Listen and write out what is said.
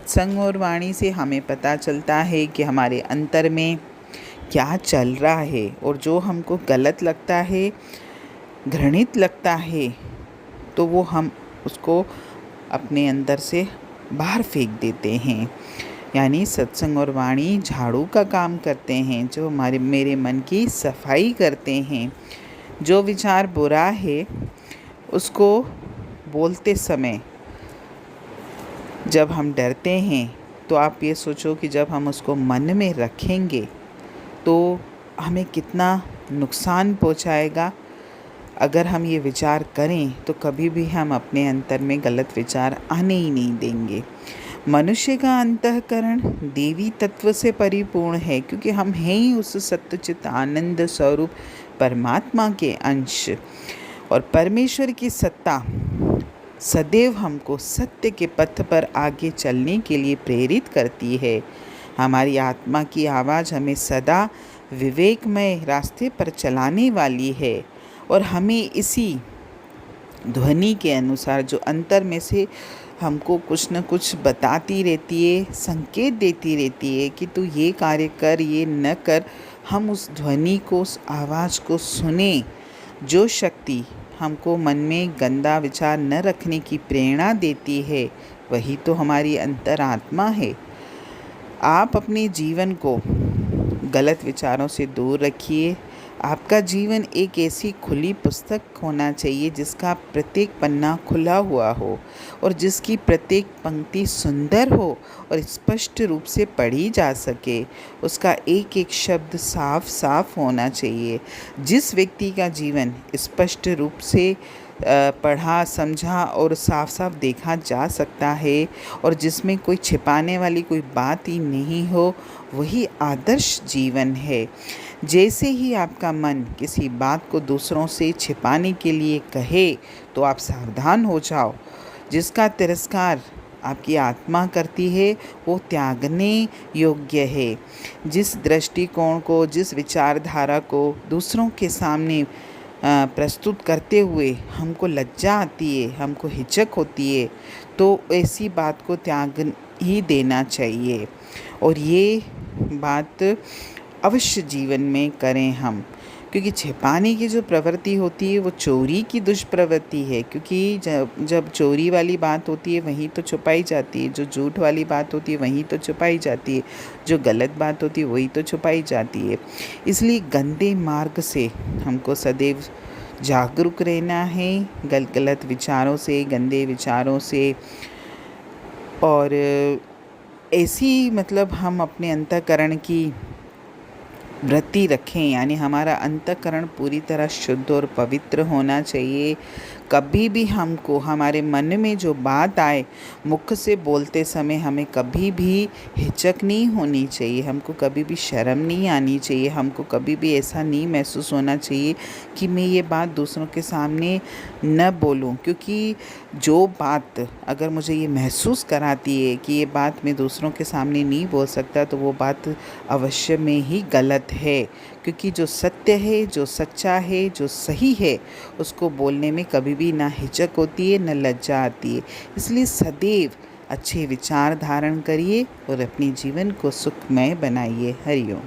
सत्संग और वाणी से हमें पता चलता है कि हमारे अंतर में क्या चल रहा है, और जो हमको गलत लगता है, घृणित लगता है, तो वो हम उसको अपने अंदर से बाहर फेंक देते हैं। यानी सत्संग और वाणी झाड़ू का काम करते हैं, जो मेरे मन की सफाई करते हैं। जो विचार बुरा है उसको बोलते समय जब हम डरते हैं, तो आप ये सोचो कि जब हम उसको मन में रखेंगे तो हमें कितना नुकसान पहुंचाएगा। अगर हम ये विचार करें तो कभी भी हम अपने अंतर में गलत विचार आने ही नहीं देंगे। मनुष्य का अंतःकरण देवी तत्व से परिपूर्ण है, क्योंकि हम हैं ही उस सत्यचित आनंद स्वरूप परमात्मा के अंश। और परमेश्वर की सत्ता सदैव हमको सत्य के पथ पर आगे चलने के लिए प्रेरित करती है। हमारी आत्मा की आवाज़ हमें सदा विवेकमय रास्ते पर चलाने वाली है, और हमें इसी ध्वनि के अनुसार जो अंतर में से हमको कुछ न कुछ बताती रहती है, संकेत देती रहती है कि तू ये कार्य कर, ये न कर, हम उस ध्वनि को, उस आवाज़ को सुने। जो शक्ति हमको मन में गंदा विचार न रखने की प्रेरणा देती है, वही तो हमारी अंतरात्मा है। आप अपने जीवन को गलत विचारों से दूर रखिए। आपका जीवन एक ऐसी खुली पुस्तक होना चाहिए जिसका प्रत्येक पन्ना खुला हुआ हो, और जिसकी प्रत्येक पंक्ति सुंदर हो और स्पष्ट रूप से पढ़ी जा सके। उसका एक एक शब्द साफ साफ होना चाहिए। जिस व्यक्ति का जीवन स्पष्ट रूप से पढ़ा, समझा और साफ साफ देखा जा सकता है, और जिसमें कोई छिपाने वाली कोई बात ही नहीं हो, वही आदर्श जीवन है। जैसे ही आपका मन किसी बात को दूसरों से छिपाने के लिए कहे, तो आप सावधान हो जाओ। जिसका तिरस्कार आपकी आत्मा करती है वो त्यागने योग्य है। जिस दृष्टिकोण को, जिस विचारधारा को दूसरों के सामने प्रस्तुत करते हुए हमको लज्जा आती है, हमको हिचक होती है, तो ऐसी बात को त्याग ही देना चाहिए। और ये बात अवश्य जीवन में करें हम, क्योंकि छिपाने की जो प्रवृत्ति होती है वो चोरी की दुष्प्रवृत्ति है। क्योंकि जब चोरी वाली बात होती है वहीं तो छुपाई जाती है, जो झूठ वाली बात होती है वहीं तो छुपाई जाती है, जो गलत बात होती है वही तो छुपाई जाती है। इसलिए गंदे मार्ग से हमको सदैव जागरूक रहना है, गलत विचारों से, गंदे विचारों से। और ऐसी हम अपने अंतःकरण की वृत्ति रखें, यानी हमारा अंतःकरण पूरी तरह शुद्ध और पवित्र होना चाहिए। कभी भी हमको हमारे मन में जो बात आए, मुख से बोलते समय हमें कभी भी हिचक नहीं होनी चाहिए, हमको कभी भी शर्म नहीं आनी चाहिए, हमको कभी भी ऐसा नहीं महसूस होना चाहिए कि मैं ये बात दूसरों के सामने न बोलूं। क्योंकि जो बात अगर मुझे ये महसूस कराती है कि ये बात मैं दूसरों के सामने नहीं बोल सकता, तो वो बात अवश्य में ही गलत है। क्योंकि जो सत्य है, जो सच्चा है, जो सही है, उसको बोलने में कभी भी ना हिचक होती है, न लज्जा आती है। इसलिए सदैव अच्छे विचार धारण करिए और अपने जीवन को सुखमय बनाइए। हरि ओम।